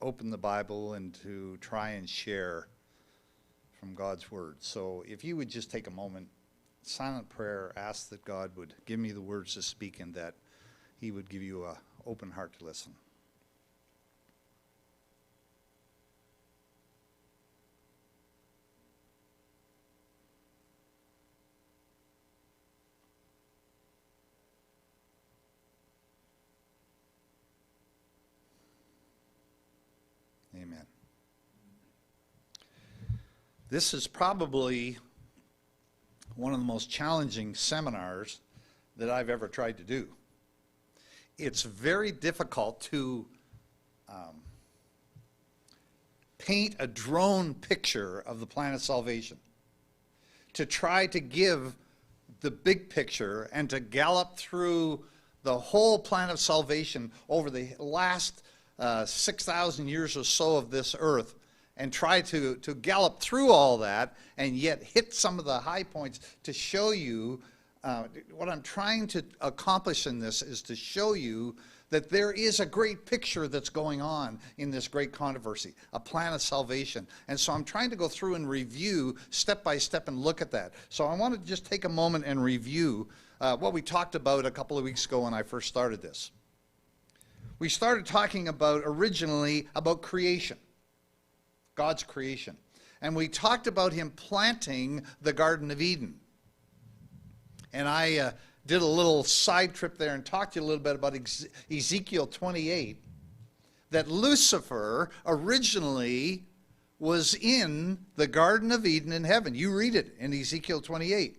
open the Bible and to try and share from God's Word. So if you would just take a moment, silent prayer, ask that God would give me the words to speak and that He would give you an open heart to listen. Amen. This is probably one of the most challenging seminars that I've ever tried to do. It's very difficult to paint a drone picture of the plan of salvation, to try to give the big picture and to gallop through the whole plan of salvation over the last 6,000 years or so of this earth, and try to gallop through all that and yet hit some of the high points to show you what I'm trying to accomplish in this is to show you that there is a great picture that's going on in this great controversy, a plan of salvation. And so I'm trying to go through and review step by step and look at that. So I want to just take a moment and review what we talked about a couple of weeks ago when I first started this. We started talking originally about creation, God's creation. And we talked about Him planting the Garden of Eden. And I did a little side trip there and talked to you a little bit about Ezekiel 28, that Lucifer originally was in the Garden of Eden in heaven. You read it in Ezekiel 28.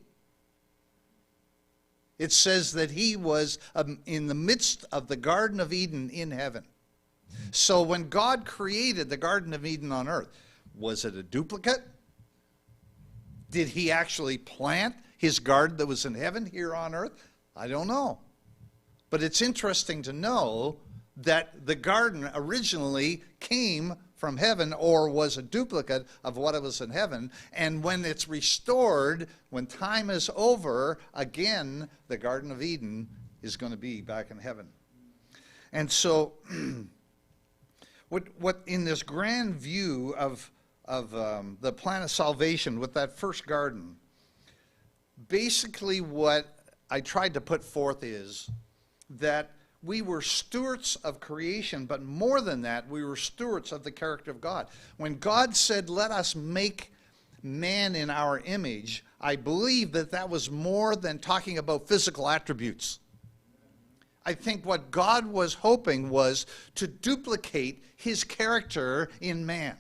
It says that he was in the midst of the Garden of Eden in heaven. So when God created the Garden of Eden on earth, was it a duplicate? Did He actually plant His garden that was in heaven here on earth? I don't know. But it's interesting to know that the garden originally came from heaven or was a duplicate of what it was in heaven. And when it's restored, when time is over, again, the Garden of Eden is going to be back in heaven. And so what in this grand view of the plan of salvation with that first garden, basically what I tried to put forth is that we were stewards of creation, but more than that, we were stewards of the character of God. When God said, let us make man in our image, I believe that that was more than talking about physical attributes. I think what God was hoping was to duplicate His character in man.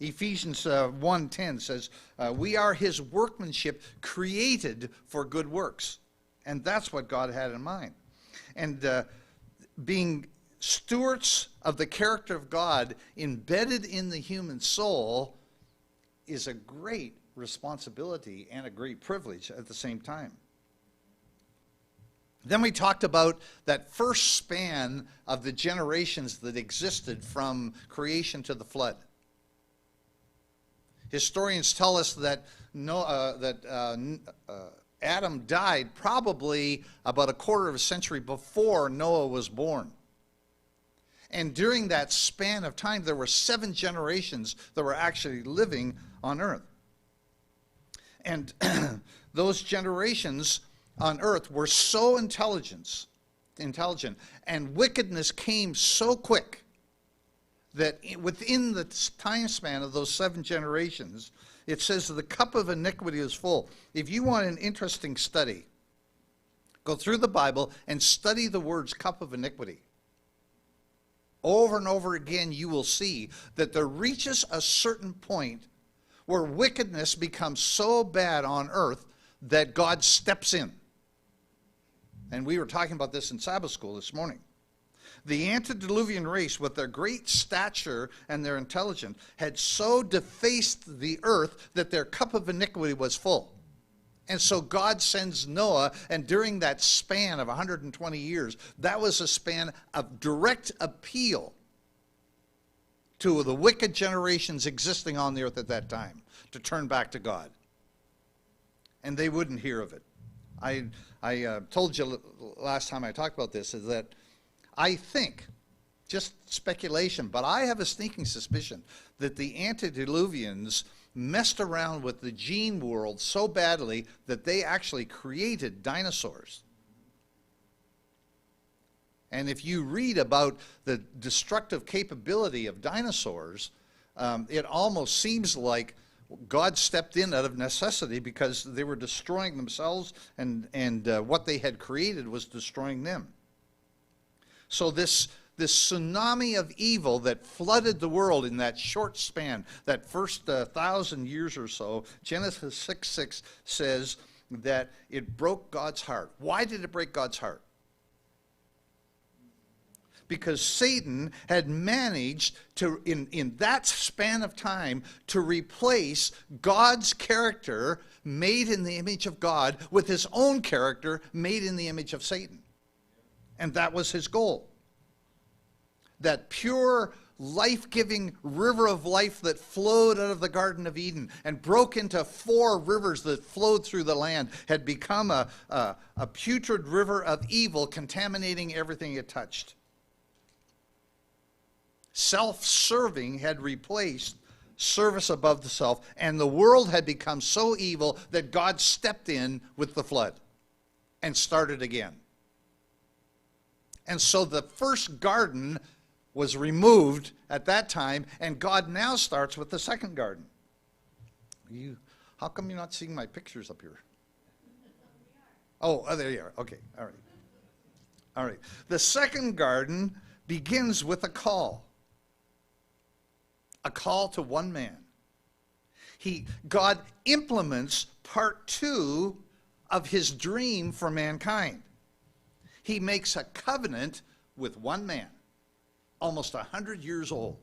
Ephesians 1:10 says, we are His workmanship created for good works. And that's what God had in mind. And being stewards of the character of God embedded in the human soul is a great responsibility and a great privilege at the same time. Then we talked about that first span of the generations that existed from creation to the flood. Historians tell us that Adam died probably about a quarter of a century before Noah was born. And during that span of time, there were 7 generations that were actually living on earth. And those generations on earth were so intelligent, and wickedness came so quick that within the time span of those 7 generations, it says that the cup of iniquity is full. If you want an interesting study, go through the Bible and study the words cup of iniquity. Over and over again, you will see that there reaches a certain point where wickedness becomes so bad on earth that God steps in. And we were talking about this in Sabbath school this morning. The antediluvian race, with their great stature and their intelligence, had so defaced the earth that their cup of iniquity was full. And so God sends Noah, and during that span of 120 years, that was a span of direct appeal to the wicked generations existing on the earth at that time to turn back to God. And they wouldn't hear of it. I told you last time I talked about this is that I think, just speculation, but I have a sneaking suspicion that the antediluvians messed around with the gene world so badly that they actually created dinosaurs. And if you read about the destructive capability of dinosaurs, it almost seems like God stepped in out of necessity because they were destroying themselves, and what they had created was destroying them. So this tsunami of evil that flooded the world in that short span, that first 1,000 years or so, Genesis 6:6 says that it broke God's heart. Why did it break God's heart? Because Satan had managed to, in that span of time, to replace God's character made in the image of God with his own character made in the image of Satan. And that was his goal. That pure, life-giving river of life that flowed out of the Garden of Eden and broke into 4 rivers that flowed through the land had become a putrid river of evil, contaminating everything it touched. Self-serving had replaced service above the self, and the world had become so evil that God stepped in with the flood and started again. And so the first garden was removed at that time, and God now starts with the second garden. How come you're not seeing my pictures up here? Oh, there you are. Okay, all right. All right. The second garden begins with a call to one man. God implements part 2 of his dream for mankind. He makes a covenant with one man, almost 100 years old.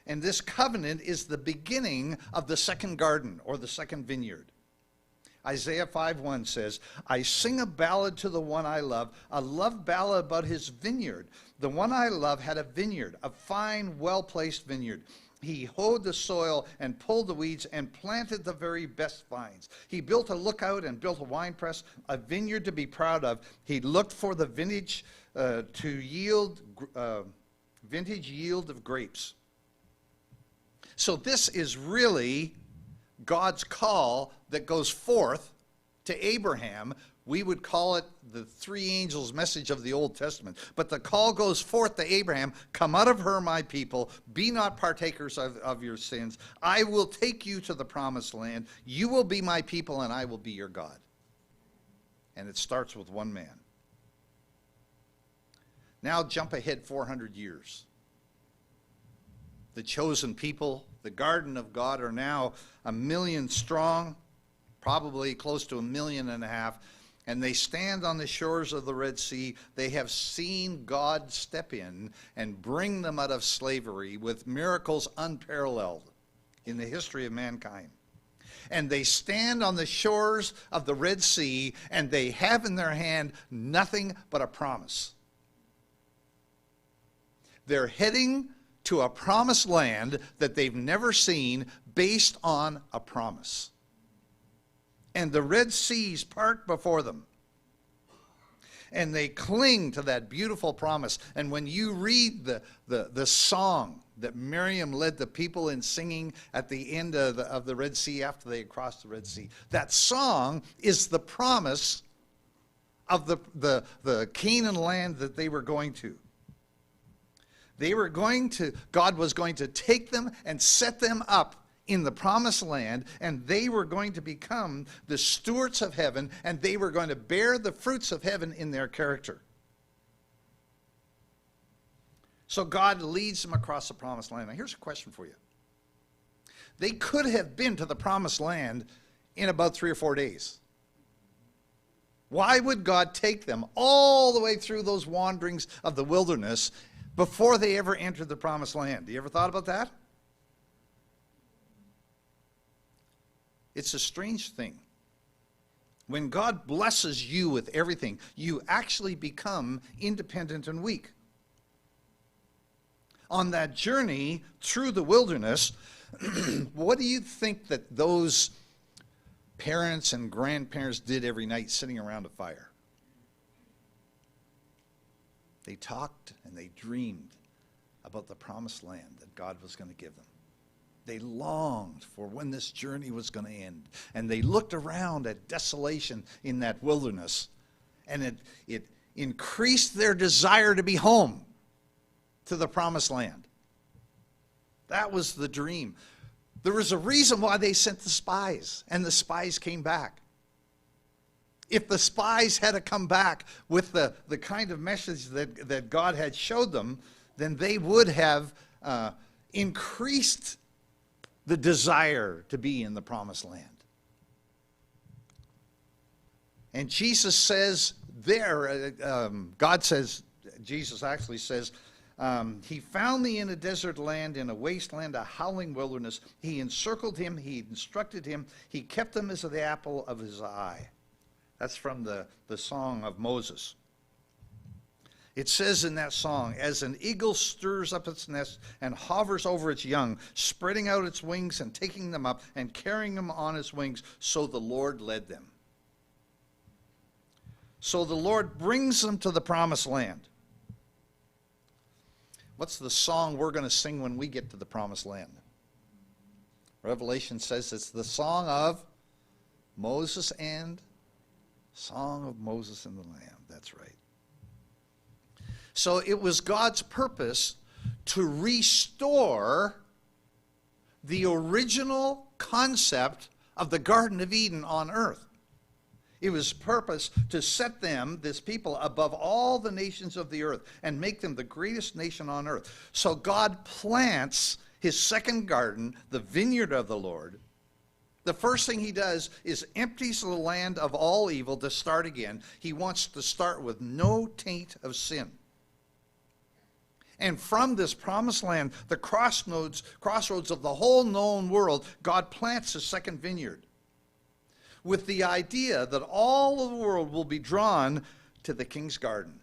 And this covenant is the beginning of the second garden, or the second vineyard. Isaiah 5:1 says, I sing a ballad to the one I love, a love ballad about his vineyard. The one I love had a vineyard, a fine, well-placed vineyard. He hoed the soil and pulled the weeds and planted the very best vines. He built a lookout and built a winepress, a vineyard to be proud of. He looked for the vintage to yield vintage yield of grapes. So this is really God's call that goes forth to Abraham. We would call it the 3 angels' message of the Old Testament. But the call goes forth to Abraham, come out of her, my people, be not partakers of your sins. I will take you to the promised land. You will be my people, and I will be your God. And it starts with one man. Now jump ahead 400 years. The chosen people, the garden of God, are now 1 million strong, probably close to 1.5 million, and they stand on the shores of the Red Sea. They have seen God step in and bring them out of slavery with miracles unparalleled in the history of mankind. And they stand on the shores of the Red Sea, and they have in their hand nothing but a promise. They're heading to a promised land that they've never seen, based on a promise. And the Red Sea's part before them. And they cling to that beautiful promise. And when you read the song that Miriam led the people in singing at the end of the Red Sea after they had crossed the Red Sea, that song is the promise of the Canaan land that they were going to. God was going to take them and set them up in the promised land, and they were going to become the stewards of heaven, and they were going to bear the fruits of heaven in their character. So God leads them across the promised land. Now here's a question for you. They could have been to the promised land in about 3 or 4 days. Why would God take them all the way through those wanderings of the wilderness before they ever entered the promised land? Do you ever thought about that? It's a strange thing. When God blesses you with everything, you actually become independent and weak. On that journey through the wilderness, what do you think that those parents and grandparents did every night sitting around a fire? They talked and they dreamed about the promised land that God was going to give them. They longed for when this journey was going to end. And they looked around at desolation in that wilderness. And it increased their desire to be home to the promised land. That was the dream. There was a reason why they sent the spies, and the spies came back. If the spies had to come back with the kind of message that God had showed them, then they would have increased the desire to be in the promised land. And Jesus says there, God says, Jesus actually says, he found me in a desert land, in a wasteland, a howling wilderness. He encircled him, he instructed him, he kept him as the apple of his eye. That's from the song of Moses. It says in that song, as an eagle stirs up its nest and hovers over its young, spreading out its wings and taking them up and carrying them on its wings, so the Lord led them. So the Lord brings them to the promised land. What's the song we're going to sing when we get to the promised land? Revelation says it's the song of Moses and Song of Moses and the Lamb. That's right. So it was God's purpose to restore the original concept of the Garden of Eden on earth. It was purpose to set them, this people, above all the nations of the earth and make them the greatest nation on earth. So God plants his second garden, the vineyard of the Lord. The first thing he does is empties the land of all evil to start again. He wants to start with no taint of sin. And from this promised land, the crossroads of the whole known world, God plants a second vineyard with the idea that all of the world will be drawn to the king's garden.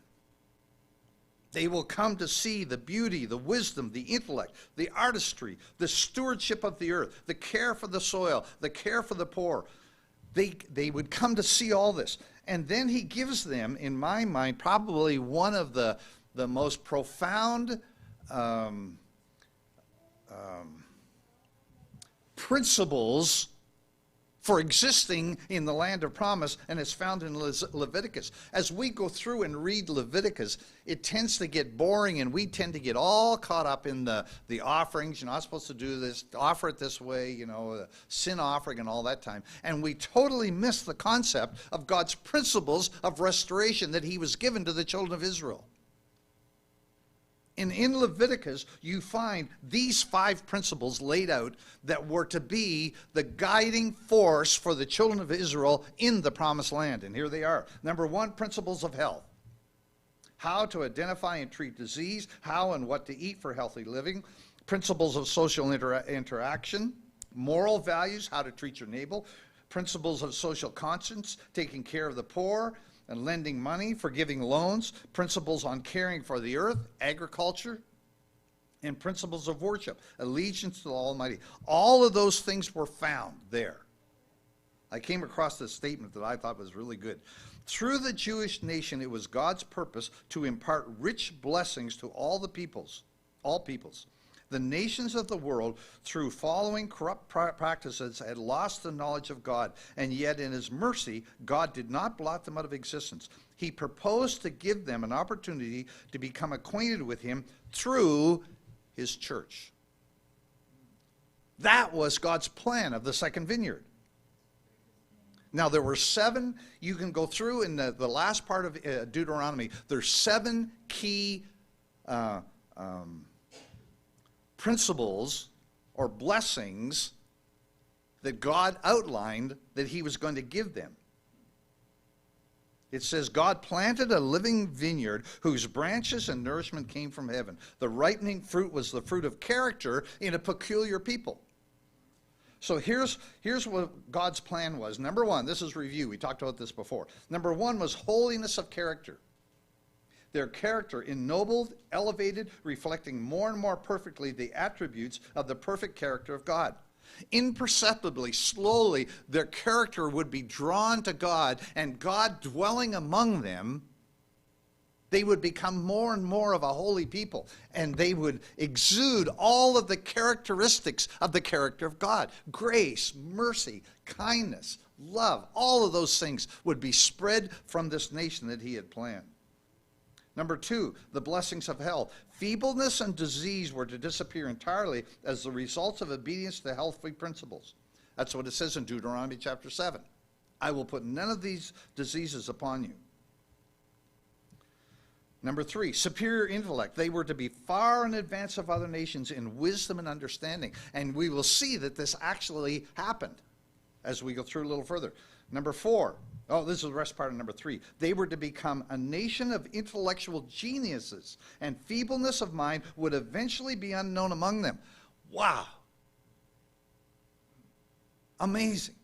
They will come to see the beauty, the wisdom, the intellect, the artistry, the stewardship of the earth, the care for the soil, the care for the poor. They would come to see all this. And then he gives them, in my mind, probably one of the most profound principles for existing in the land of promise, and it's found in Leviticus. As we go through and read Leviticus, it tends to get boring, and we tend to get all caught up in the offerings. You're not supposed to do this, offer it this way, sin offering and all that time. And we totally miss the concept of God's principles of restoration that he was given to the children of Israel. And in Leviticus, you find these 5 principles laid out that were to be the guiding force for the children of Israel in the promised land. And here they are. Number 1, principles of health. How to identify and treat disease, how and what to eat for healthy living, principles of social interaction, moral values, how to treat your neighbor, principles of social conscience, taking care of the poor, and lending money, forgiving loans, principles on caring for the earth, agriculture, and principles of worship, allegiance to the Almighty. All of those things were found there. I came across this statement that I thought was really good. Through the Jewish nation, it was God's purpose to impart rich blessings to all peoples. The nations of the world, through following corrupt practices, had lost the knowledge of God, and yet in his mercy, God did not blot them out of existence. He proposed to give them an opportunity to become acquainted with him through his church. That was God's plan of the second vineyard. Now, there were 7, you can go through in the last part of Deuteronomy, there's 7 key principles or blessings that God outlined that he was going to give them. It says, God planted a living vineyard whose branches and nourishment came from heaven. The ripening fruit was the fruit of character in a peculiar people. So here's what God's plan was. Number 1, this is review. We talked about this before. Number 1 was holiness of character. Their character ennobled, elevated, reflecting more and more perfectly the attributes of the perfect character of God. Imperceptibly, slowly, their character would be drawn to God, and God dwelling among them, They would become more and more of a holy people, and they would exude all of the characteristics of the character of God. Grace, mercy, kindness, love, all of those things would be spread from this nation that he had planned. Number 2, the blessings of health. Feebleness and disease were to disappear entirely as the result of obedience to healthy principles. That's what it says in Deuteronomy chapter 7. I will put none of these diseases upon you. Number 3, superior intellect. They were to be far in advance of other nations in wisdom and understanding. And we will see that this actually happened as we go through a little further. Number 4, this is the rest part of number 3. They were to become a nation of intellectual geniuses, and feebleness of mind would eventually be unknown among them. Wow. Amazing.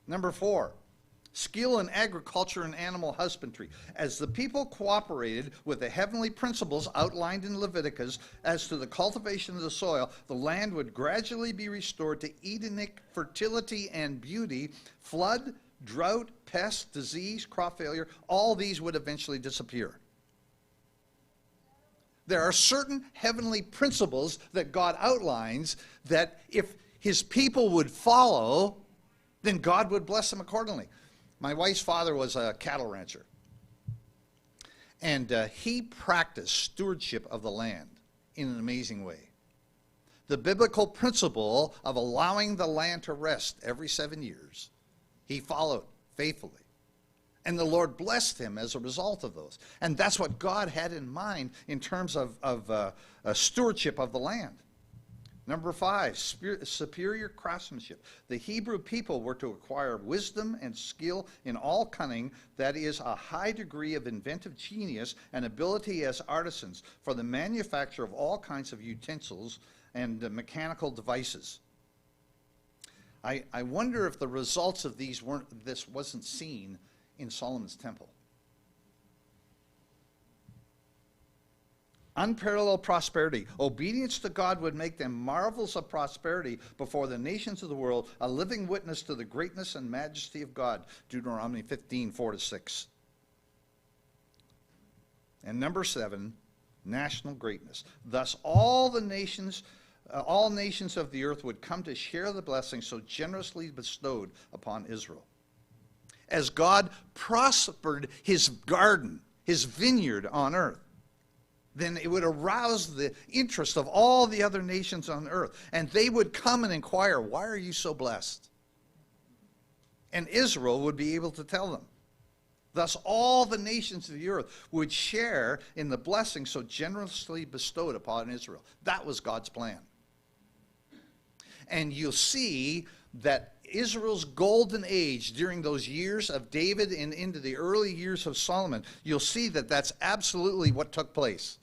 Number 4, skill in agriculture and animal husbandry. As the people cooperated with the heavenly principles outlined in Leviticus as to the cultivation of the soil, the land would gradually be restored to Edenic fertility and beauty. Flood, drought, pest, disease, crop failure, all these would eventually disappear. There are certain heavenly principles that God outlines that if his people would follow, then God would bless them accordingly. My wife's father was a cattle rancher, and he practiced stewardship of the land in an amazing way. The biblical principle of allowing the land to rest every 7 years, he followed faithfully. And the Lord blessed him as a result of those. And that's what God had in mind in terms of stewardship of the land. Number 5, superior craftsmanship. The Hebrew people were to acquire wisdom and skill in all cunning, that is, a high degree of inventive genius and ability as artisans for the manufacture of all kinds of utensils and mechanical devices. I wonder if the results of this wasn't seen in Solomon's temple. Unparalleled prosperity. Obedience to God would make them marvels of prosperity before the nations of the world, a living witness to the greatness and majesty of God. Deuteronomy 15, 4-6. And number 7, national greatness. Thus all nations of the earth would come to share the blessing so generously bestowed upon Israel. As God prospered his garden, his vineyard on earth, then it would arouse the interest of all the other nations on earth. And they would come and inquire, why are you so blessed? And Israel would be able to tell them. Thus all the nations of the earth would share in the blessing so generously bestowed upon Israel. That was God's plan. And you'll see that Israel's golden age during those years of David and into the early years of Solomon, you'll see that that's absolutely what took place.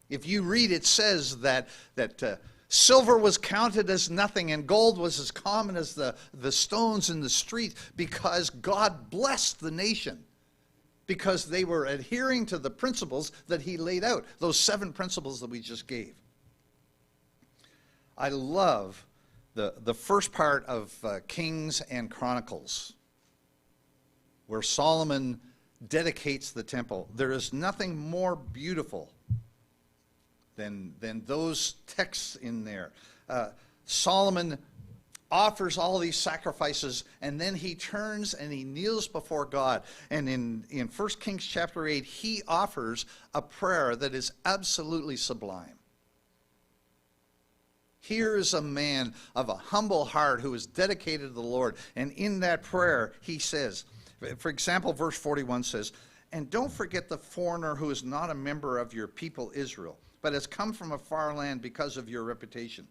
If you read, it says that silver was counted as nothing and gold was as common as the stones in the street because God blessed the nation, because they were adhering to the principles that he laid out, those 7 principles that we just gave. I love the first part of Kings and Chronicles, where Solomon dedicates the temple. There is nothing more beautiful than those texts in there. Solomon offers all these sacrifices, and then he turns and he kneels before God. And in 1 Kings chapter 8, he offers a prayer that is absolutely sublime. Here is a man of a humble heart who is dedicated to the Lord. And in that prayer, he says, for example, verse 41 says, "And don't forget the foreigner who is not a member of your people Israel, but has come from a far land because of your reputation.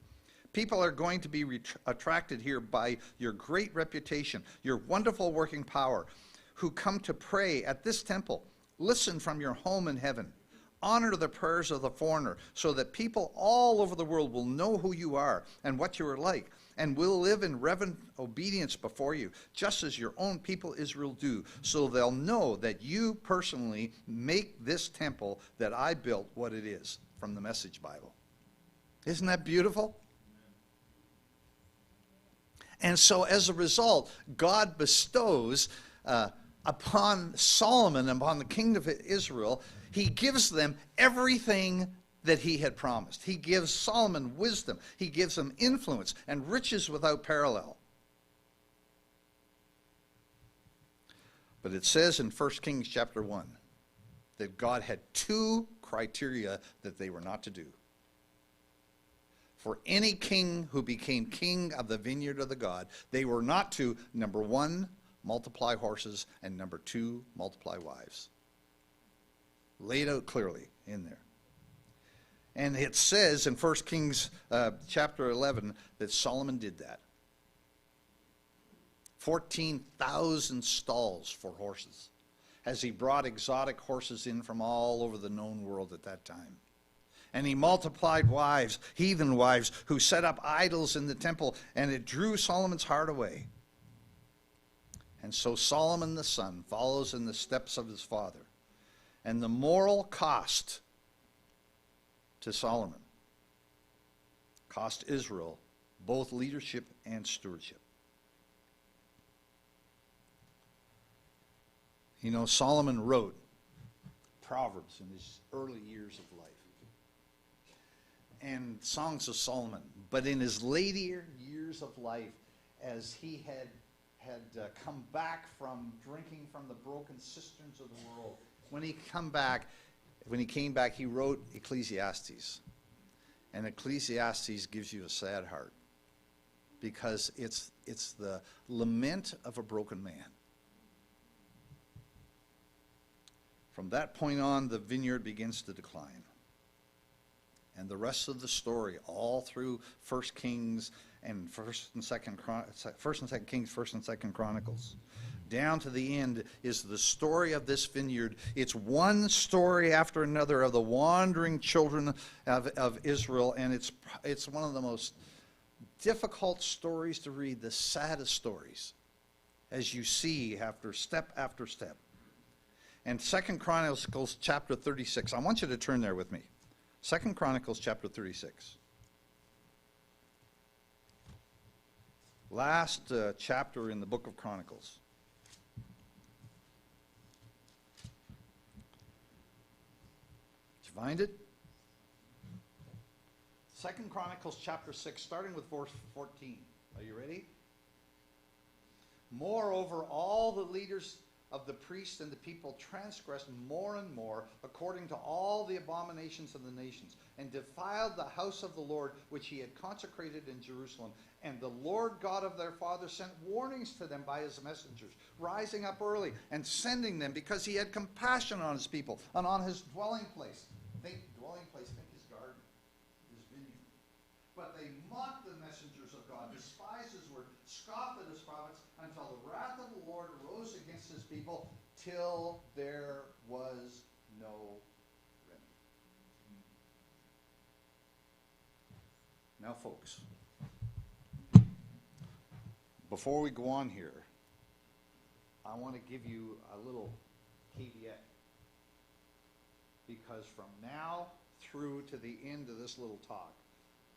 People are going to be attracted here by your great reputation, your wonderful working power, who come to pray at this temple. Listen from your home in heaven. Honor the prayers of the foreigner so that people all over the world will know who you are and what you are like, and will live in reverent obedience before you, just as your own people Israel do, so they'll know that you personally make this temple that I built what it is." From the Message Bible. Isn't that beautiful? And so as a result, God bestows a upon Solomon, upon the kingdom of Israel, he gives them everything that he had promised. He gives Solomon wisdom. He gives him influence and riches without parallel. But it says in 1 Kings chapter 1 that God had two criteria that they were not to do. For any king who became king of the vineyard of the God, they were not to, number one, multiply horses, and number two, multiply wives. Laid out clearly in there. And it says in 1 Kings chapter 11 that Solomon did that. 14,000 stalls for horses, as he brought exotic horses in from all over the known world at that time. And he multiplied wives, heathen wives, who set up idols in the temple, and it drew Solomon's heart away. And so Solomon the son follows in the steps of his father. And the moral cost to Solomon cost Israel both leadership and stewardship. You know, Solomon wrote Proverbs in his early years of life and Songs of Solomon. But in his later years of life, as he had come back from drinking from the broken cisterns of the world, when he came back, he wrote Ecclesiastes. And Ecclesiastes gives you a sad heart, because it's the lament of a broken man. From that point on, the vineyard begins to decline. And the rest of the story, all through 1 Kings and 1st and 2nd Kings, 1st and 2nd Chronicles, down to the end, is the story of this vineyard. It's one story after another of the wandering children of Israel, and it's one of the most difficult stories to read, the saddest stories, as you see after step after step. And 2nd Chronicles chapter 36. I want you to turn there with me. 2nd Chronicles chapter 36. Last chapter in the book of Chronicles. Did you find it? 2nd Chronicles chapter 6, starting with verse 14. Are you ready? Moreover, all the leaders of the priests and the people transgressed more and more according to all the abominations of the nations, and defiled the house of the Lord which he had consecrated in Jerusalem. And the Lord God of their fathers sent warnings to them by his messengers, rising up early and sending them, because he had compassion on his people and on his dwelling place. Think his garden, his vineyard. But they mocked the messengers of God, despised his word, scoffed at his prophets, until the wrath of the Lord arose against his people, till there was no remedy. Now, folks, before we go on here, I want to give you a little caveat. Because from now through to the end of this little talk,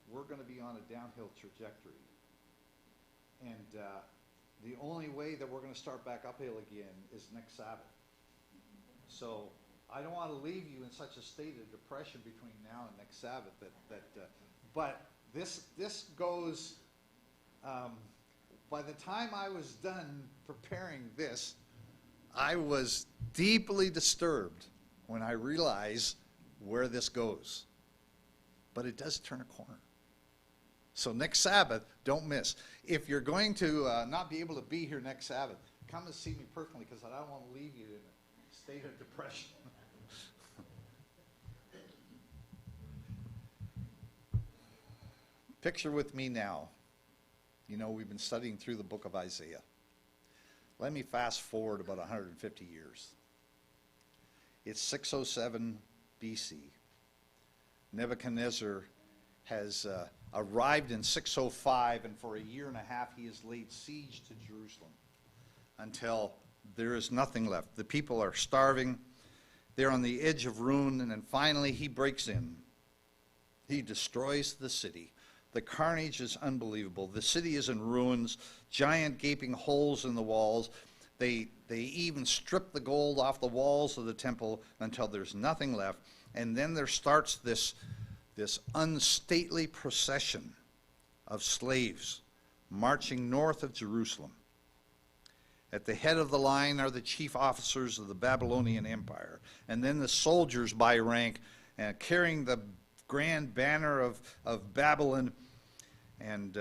we're going to be on a downhill trajectory. And the only way that we're going to start back uphill again is next Sabbath. So I don't want to leave you in such a state of depression between now and next Sabbath. But this goes. By the time I was done preparing this, I was deeply disturbed when I realized where this goes. But it does turn a corner. So next Sabbath, don't miss. If you're going to not be able to be here next Sabbath, come and see me personally, because I don't want to leave you in a state of depression. Picture with me now. You know, we've been studying through the book of Isaiah. Let me fast forward about 150 years. It's 607 BC. Nebuchadnezzar has arrived in 605, and for a year and a half he has laid siege to Jerusalem until there is nothing left. The people are starving. They're on the edge of ruin, and then finally he breaks in. He destroys the city. The carnage is unbelievable. The city is in ruins, giant gaping holes in the walls. They even strip the gold off the walls of the temple until there's nothing left. And then there starts this unstately procession of slaves marching north of Jerusalem. At the head of the line are the chief officers of the Babylonian Empire, and then the soldiers by rank, carrying the grand banner of Babylon, and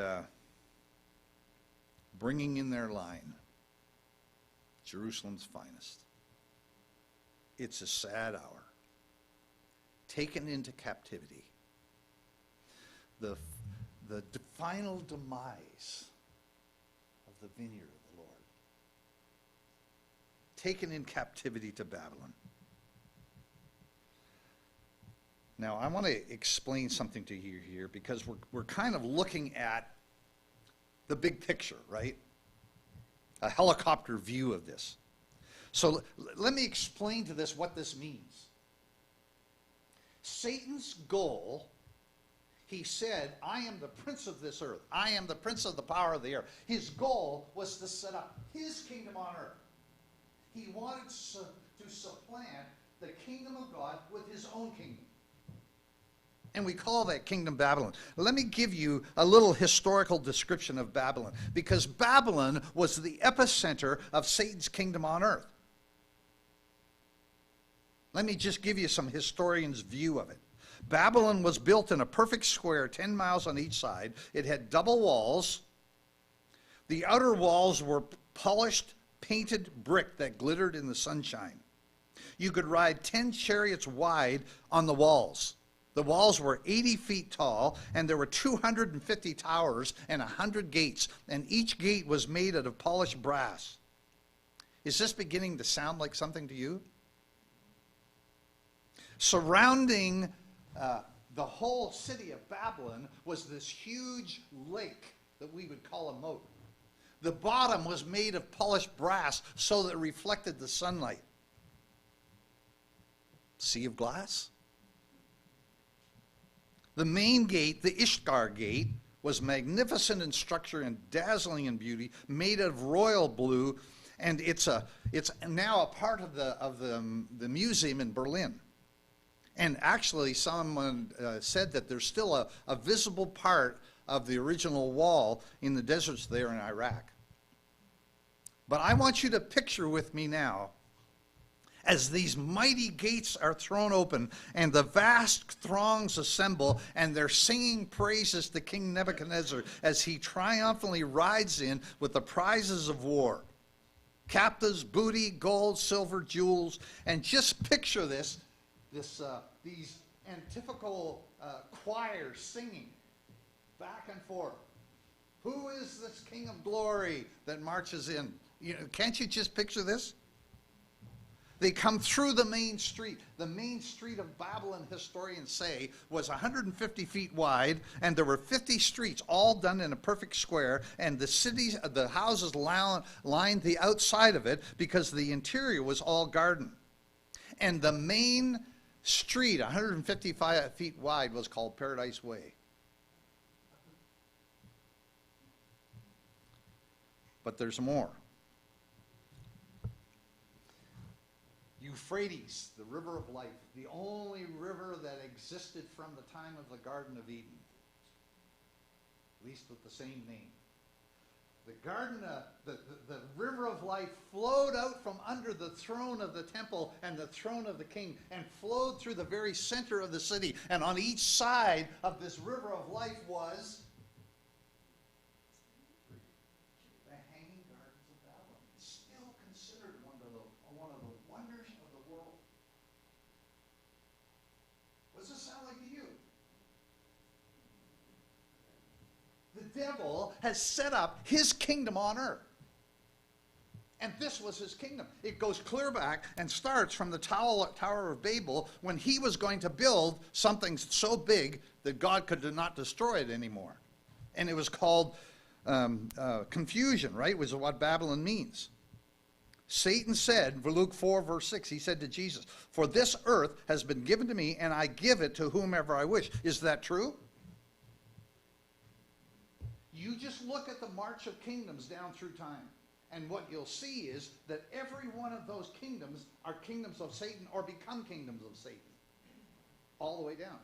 bringing in their line Jerusalem's finest. It's a sad hour. Taken into captivity. The final demise of the vineyard of the Lord. Taken in captivity to Babylon. Now, I want to explain something to you here, because we're kind of looking at the big picture, right? A helicopter view of this. So let me explain to this what this means. Satan's goal, he said, I am the prince of this earth. I am the prince of the power of the air. His goal was to set up his kingdom on earth. He wanted to supplant the kingdom of God with his own kingdom. And we call that kingdom Babylon. Let me give you a little historical description of Babylon, because Babylon was the epicenter of Satan's kingdom on earth. Let me just give you some historians' view of it. Babylon was built in a perfect square, 10 miles on each side. It had double walls. The outer walls were polished, painted brick that glittered in the sunshine. You could ride 10 chariots wide on the walls. The walls were 80 feet tall, and there were 250 towers and 100 gates, and each gate was made out of polished brass. Is this beginning to sound like something to you? Surrounding the whole city of Babylon was this huge lake that we would call a moat. The bottom was made of polished brass so that it reflected the sunlight. Sea of glass? The main gate, the Ishtar gate, was magnificent in structure and dazzling in beauty, made of royal blue, and it's now a part of the museum in Berlin. And actually, someone said that there's still a visible part of the original wall in the deserts there in Iraq. But I want you to picture with me now, as these mighty gates are thrown open and the vast throngs assemble, and they're singing praises to King Nebuchadnezzar as he triumphantly rides in with the prizes of war. Captives, booty, gold, silver, jewels. And just picture these antithetical choirs singing back and forth. Who is this King of Glory that marches in? Can't you just picture this? They come through the main street. The main street of Babylon, historians say, was 150 feet wide, and there were 50 streets, all done in a perfect square, and the houses lined the outside of it because the interior was all garden. And the main street, 155 feet wide, was called Paradise Way. But there's more. Euphrates, the river of life, the only river that existed from the time of the Garden of Eden, at least with the same name. The river of life flowed out from under the throne of the temple and the throne of the king, and flowed through the very center of the city. And on each side of this river of life was the Hanging Gardens of Babylon. It's still considered one of the wonders of the world. What does this sound like to you? The devil has set up his kingdom on earth. And this was his kingdom. It goes clear back and starts from the Tower of Babel, when he was going to build something so big that God could not destroy it anymore. And it was called confusion, right? Was what Babylon means. Satan said, for Luke 4, verse 6, he said to Jesus, "For this earth has been given to me, and I give it to whomever I wish." Is that true? You just look at the march of kingdoms down through time. And what you'll see is that every one of those kingdoms are kingdoms of Satan or become kingdoms of Satan. All the way down.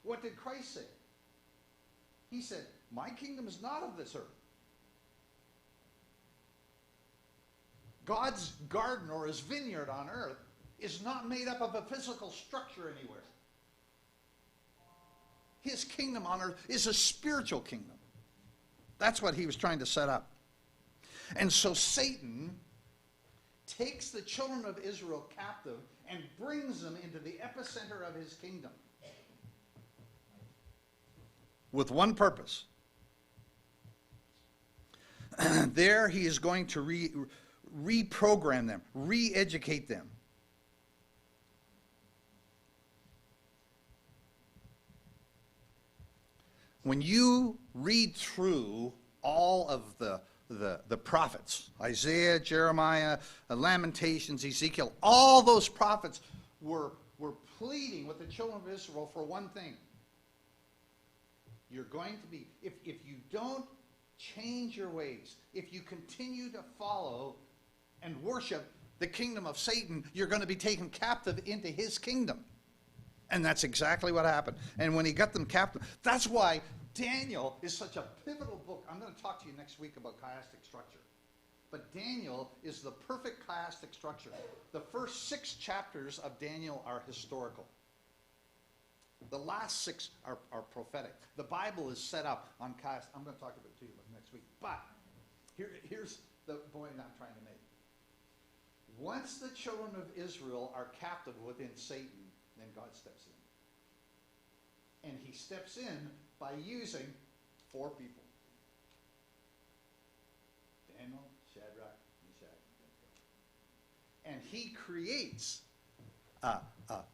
What did Christ say? He said, my kingdom is not of this earth. God's garden or his vineyard on earth is not made up of a physical structure anywhere. His kingdom on earth is a spiritual kingdom. That's what he was trying to set up. And so Satan takes the children of Israel captive and brings them into the epicenter of his kingdom. With one purpose. There he is going to reprogram them, re-educate them. When you read through all of the prophets, Isaiah, Jeremiah, Lamentations, Ezekiel, all those prophets were pleading with the children of Israel for one thing. You're going to be, if you don't change your ways, if you continue to follow and worship the kingdom of Satan, you're going to be taken captive into his kingdom. And that's exactly what happened. And when he got them captive, that's why Daniel is such a pivotal book. I'm going to talk to you next week about chiastic structure. But Daniel is the perfect chiastic structure. The first 6 chapters of Daniel are historical. The last 6 are prophetic. The Bible is set up on chiastic. I'm going to talk about it to you next week. But here's the point I'm trying to make. Once the children of Israel are captive within Satan, then God steps in. And he steps in by using 4 people. Daniel, Shadrach, Meshach, and Abednego. And he creates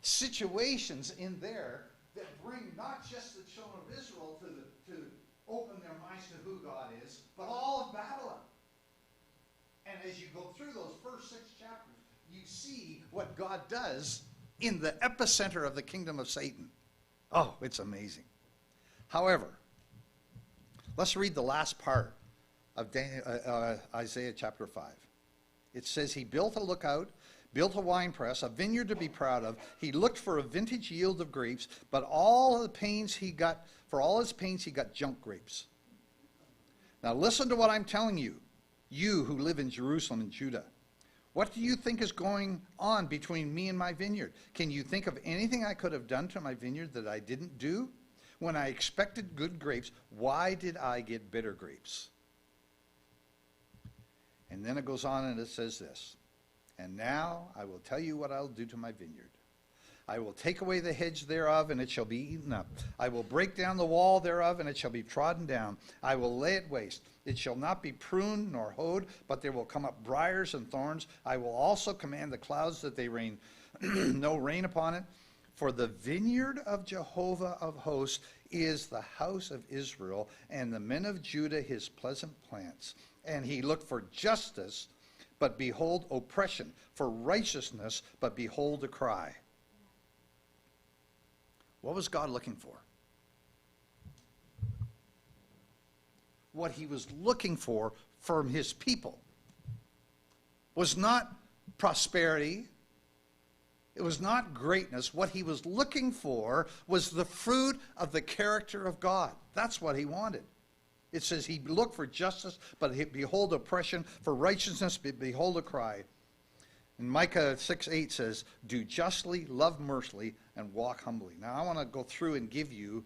situations in there that bring not just the children of Israel to open their minds to who God is, but all of Babylon. And as you go through those first 6 chapters, you see what God does in the epicenter of the kingdom of Satan. Oh, it's amazing. However, let's read the last part of Isaiah chapter 5. It says, he built a lookout, built a winepress, a vineyard to be proud of. He looked for a vintage yield of grapes, but all his pains he got junk grapes. Now listen to what I'm telling you, you who live in Jerusalem and Judah. What do you think is going on between me and my vineyard? Can you think of anything I could have done to my vineyard that I didn't do? When I expected good grapes, why did I get bitter grapes? And then it goes on and it says this. And now I will tell you what I'll do to my vineyard. I will take away the hedge thereof, and it shall be eaten up. I will break down the wall thereof, and it shall be trodden down. I will lay it waste. It shall not be pruned nor hoed, but there will come up briars and thorns. I will also command the clouds that they rain no rain upon it. For the vineyard of Jehovah of hosts is the house of Israel, and the men of Judah his pleasant plants. And he looked for justice, but behold oppression, for righteousness, but behold a cry. What was God looking for? What he was looking for from his people was not prosperity. It was not greatness. What he was looking for was the fruit of the character of God. That's what he wanted. It says he looked for justice, but behold oppression, for righteousness, behold a cry. And Micah 6:8 says, do justly, love mercifully, and walk humbly. Now I want to go through and give you,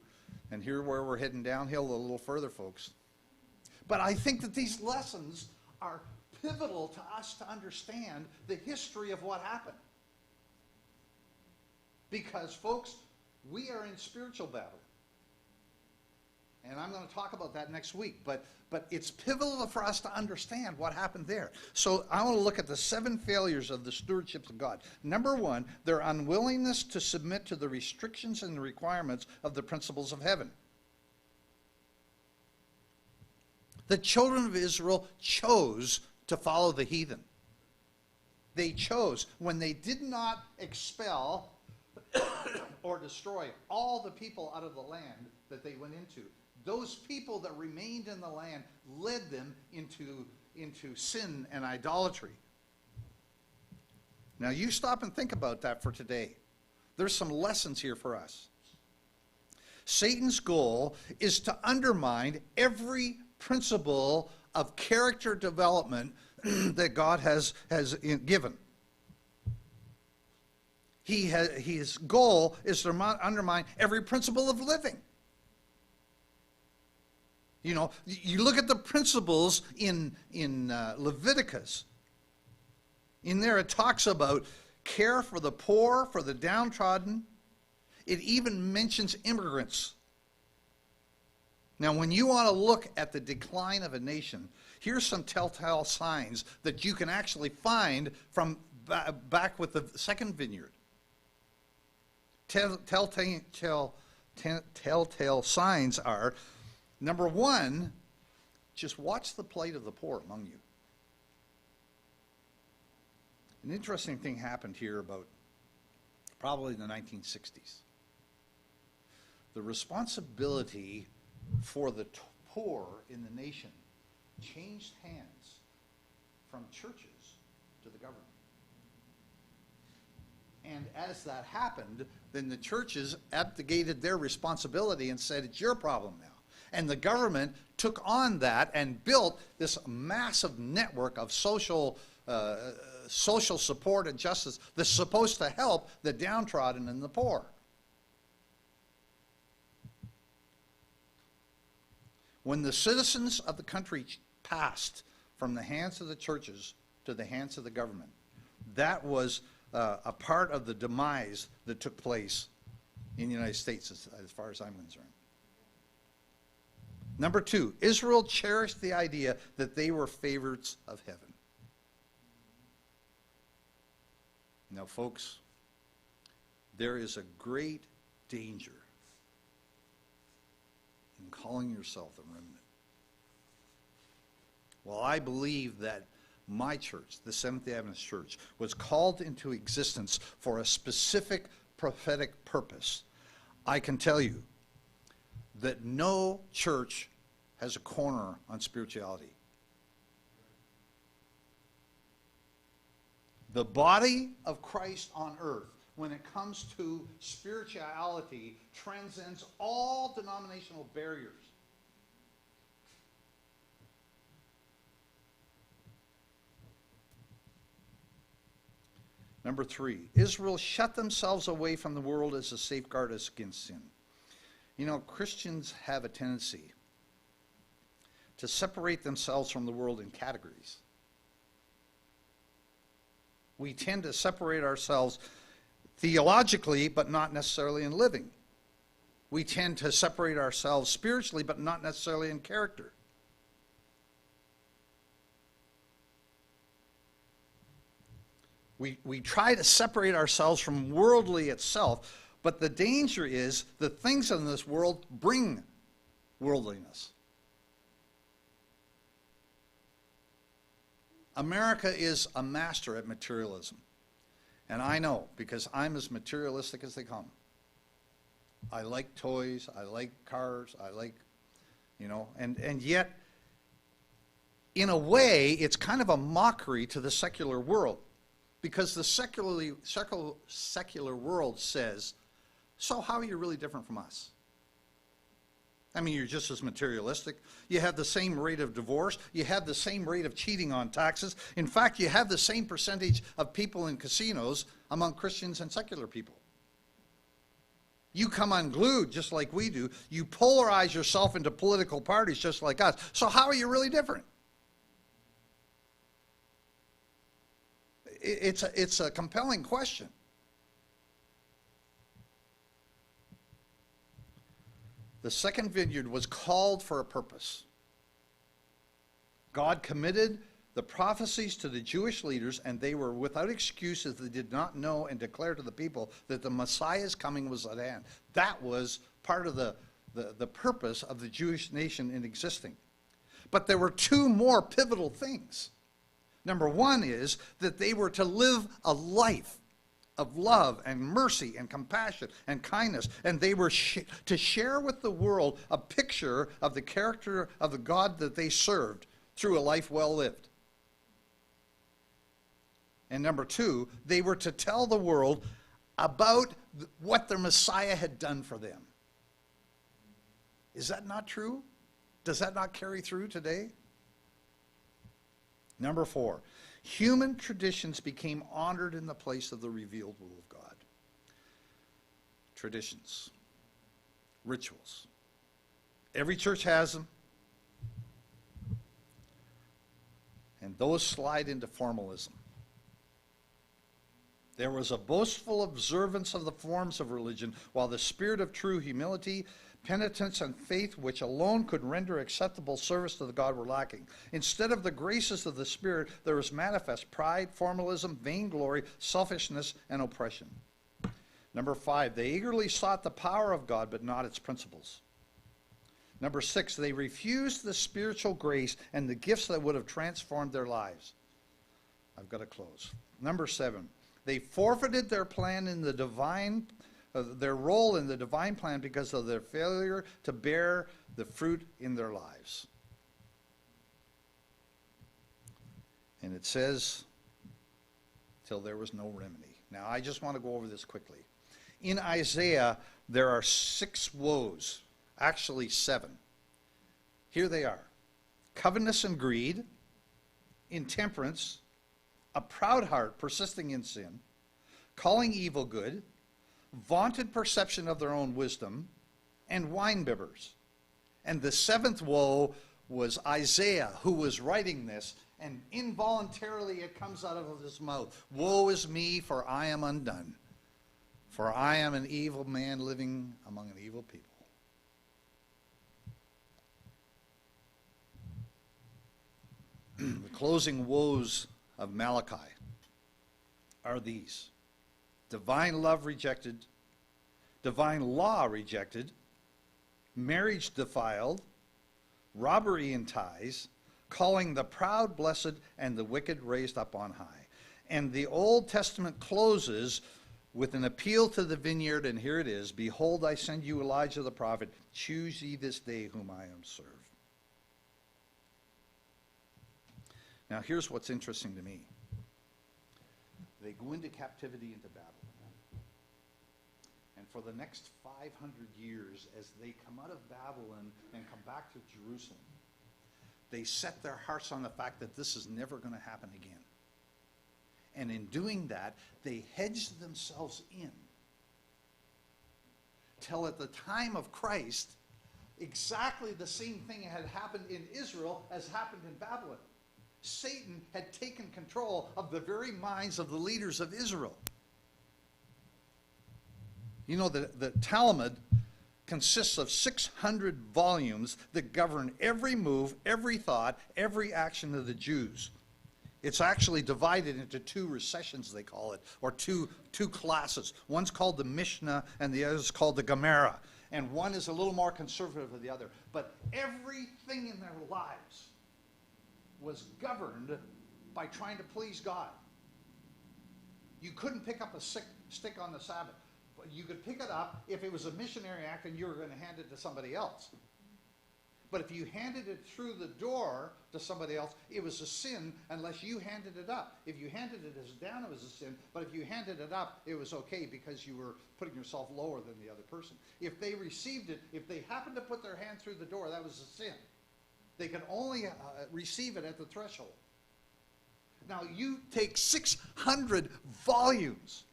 and here where we're heading downhill a little further, folks. But I think that these lessons are pivotal to us to understand the history of what happened. Because, folks, we are in spiritual battle. And I'm going to talk about that next week. But it's pivotal for us to understand what happened there. So I want to look at the 7 failures of the stewardship of God. Number 1, their unwillingness to submit to the restrictions and the requirements of the principles of heaven. The children of Israel chose to follow the heathen. They chose. When they did not expel or destroy all the people out of the land that they went into, those people that remained in the land led them into into sin and idolatry. Now you stop and think about that for today. There's some lessons here for us. Satan's goal is to undermine every principle of character development that God has given. His goal is to undermine every principle of living. You know, you look at the principles in Leviticus. In there it talks about care for the poor, for the downtrodden. It even mentions immigrants. Now, when you want to look at the decline of a nation, here's some telltale signs that you can actually find from back with the second vineyard. Telltale signs are, number one, just watch the plight of the poor among you. An interesting thing happened here about probably in the 1960s. The responsibility for the poor in the nation changed hands from churches to the government. And as that happened, then the churches abdicated their responsibility and said, it's your problem now. And the government took on that and built this massive network of social support and justice that's supposed to help the downtrodden and the poor. When the citizens of the country passed from the hands of the churches to the hands of the government, that was a part of the demise that took place in the United States as far as I'm concerned. Number two, Israel cherished the idea that they were favorites of heaven. Now, folks, there is a great danger in calling yourself a remnant. Well, I believe that my church, the Seventh-day Adventist Church, was called into existence for a specific prophetic purpose. I can tell you that no church has a corner on spirituality. The body of Christ on earth, when it comes to spirituality, transcends all denominational barriers. Number three, Israel shut themselves away from the world as a safeguard against sin. You know, Christians have a tendency to separate themselves from the world in categories. We tend to separate ourselves theologically, but not necessarily in living. We tend to separate ourselves spiritually, but not necessarily in character. We try to separate ourselves from worldly itself, but the danger is the things in this world bring worldliness. America is a master at materialism. And I know, because I'm as materialistic as they come. I like toys, I like cars, I like, you know, and yet, in a way, it's kind of a mockery to the secular world. Because the secular world says, so how are you really different from us? I mean, you're just as materialistic. You have the same rate of divorce. You have the same rate of cheating on taxes. In fact, you have the same percentage of people in casinos among Christians and secular people. You come unglued just like we do. You polarize yourself into political parties just like us. So how are you really different? It's a compelling question. The second vineyard was called for a purpose. God committed the prophecies to the Jewish leaders, and they were without excuse if they did not know and declare to the people that the Messiah's coming was at hand. That was part of the purpose of the Jewish nation in existing. But there were two more pivotal things. Number one is that they were to live a life of love and mercy and compassion and kindness, and they were to share with the world a picture of the character of the God that they served through a life well lived. And number two, they were to tell the world about what their Messiah had done for them. Is that not true? Does that not carry through today? Number four, human traditions became honored in the place of the revealed will of God. Traditions, rituals. Every church has them. And those slide into formalism. There was a boastful observance of the forms of religion, while the spirit of true humility, penitence, and faith, which alone could render acceptable service to the God, were lacking. Instead of the graces of the Spirit, there was manifest pride, formalism, vainglory, selfishness, and oppression. Number five, they eagerly sought the power of God, but not its principles. Number six, they refused the spiritual grace and the gifts that would have transformed their lives. I've got to close. Number seven, they forfeited their plan in the divine, their role in the divine plan because of their failure to bear the fruit in their lives. And it says, till there was no remedy. Now, I just want to go over this quickly. In Isaiah, there are 6 woes, actually 7. Here they are: covetousness and greed, intemperance, a proud heart persisting in sin, calling evil good, vaunted perception of their own wisdom, and wine-bibbers. And the 7th woe was Isaiah, who was writing this, and involuntarily it comes out of his mouth: woe is me, for I am undone, for I am an evil man living among an evil people. The closing woes of Malachi are these: divine love rejected, divine law rejected, marriage defiled, robbery in ties, calling the proud blessed and the wicked raised up on high. And the Old Testament closes with an appeal to the vineyard, and here it is: behold, I send you Elijah the prophet. Choose ye this day whom I am served. Now, here's what's interesting to me. They go into captivity into Babylon. And for the next 500 years, as they come out of Babylon and come back to Jerusalem, they set their hearts on the fact that this is never going to happen again. And in doing that, they hedged themselves in till at the time of Christ, exactly the same thing had happened in Israel as happened in Babylon. Satan had taken control of the very minds of the leaders of Israel. You know, the Talmud consists of 600 volumes that govern every move, every thought, every action of the Jews. It's actually divided into 2 recessions, they call it, or two classes. One's called the Mishnah and the other is called the Gemara. And one is a little more conservative than the other. But everything in their lives was governed by trying to please God. You couldn't pick up a stick on the Sabbath. But you could pick it up if it was a missionary act and you were going to hand it to somebody else. But if you handed it through the door to somebody else, it was a sin unless you handed it up. If you handed it as down, it was a sin. But if you handed it up, it was okay because you were putting yourself lower than the other person. If they received it, if they happened to put their hand through the door, that was a sin. They could only receive it at the threshold. Now, you take 600 volumes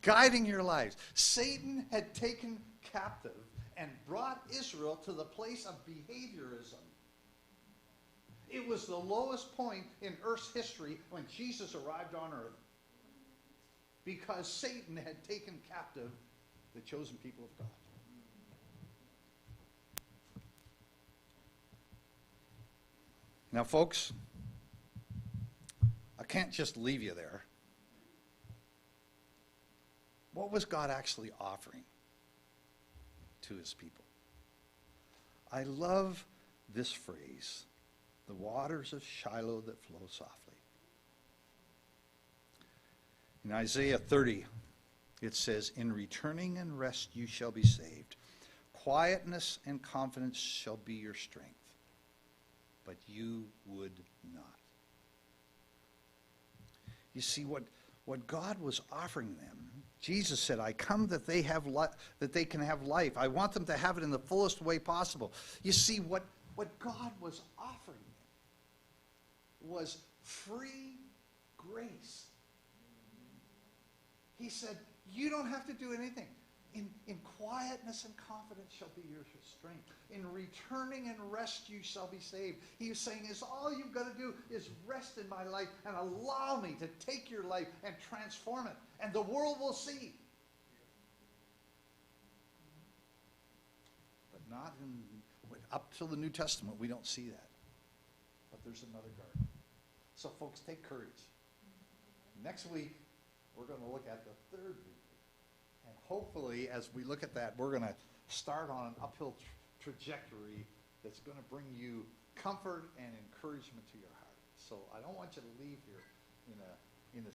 guiding your lives. Satan had taken captive and brought Israel to the place of behaviorism. It was the lowest point in Earth's history when Jesus arrived on earth, because Satan had taken captive the chosen people of God. Now, folks, I can't just leave you there. What was God actually offering to his people? I love this phrase: the waters of Shiloh that flow softly. In Isaiah 30, it says, in returning and rest you shall be saved. Quietness and confidence shall be your strength. but you would not. You see, what God was offering them, Jesus said, I come that they have that they can have life. I want them to have it in the fullest way possible. You see, what God was offering them was free grace. He said, you don't have to do anything. In quietness and confidence shall be your strength. In returning and rest you shall be saved. He was saying, all you've got to do is rest in my life and allow me to take your life and transform it. And the world will see. But not up till the New Testament, we don't see that. But there's another garden. So folks, take courage. Next week, we're going to look at the third week. And hopefully, as we look at that, we're going to start on an uphill trajectory that's going to bring you comfort and encouragement to your heart. So I don't want you to leave here in a